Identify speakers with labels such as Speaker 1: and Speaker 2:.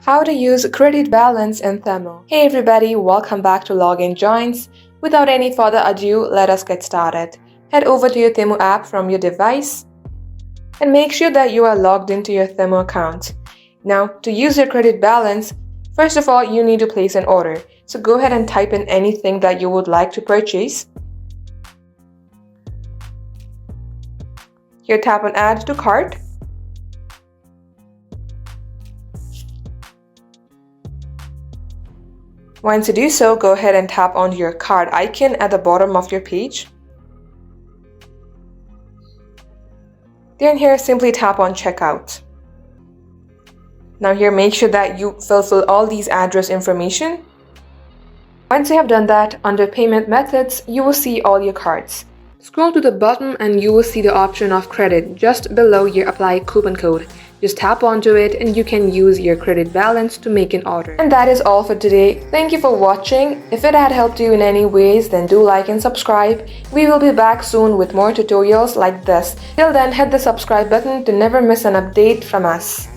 Speaker 1: How to use credit balance in Temu. Hey everybody, welcome back to Login Joins. Without any further ado, let us get started. Head over to your Temu app from your device and make sure that you are logged into your Temu account. Now, to use your credit balance, first of all, you need to place an order. So go ahead and type in anything that you would like to purchase. Here, tap on Add to Cart. Once you do so, go ahead and tap on your card icon at the bottom of your page. Then here, simply tap on Checkout. Now here, make sure that you fulfill all these address information. Once you have done that, under Payment Methods, you will see all your cards. Scroll to the bottom and you will see the option of credit just below your Apply Coupon Code. Just tap onto it and you can use your credit balance to make an order. And that is all for today. Thank you for watching. If it had helped you in any ways, then do like and subscribe. We will be back soon with more tutorials like this. Till then, hit the subscribe button to never miss an update from us.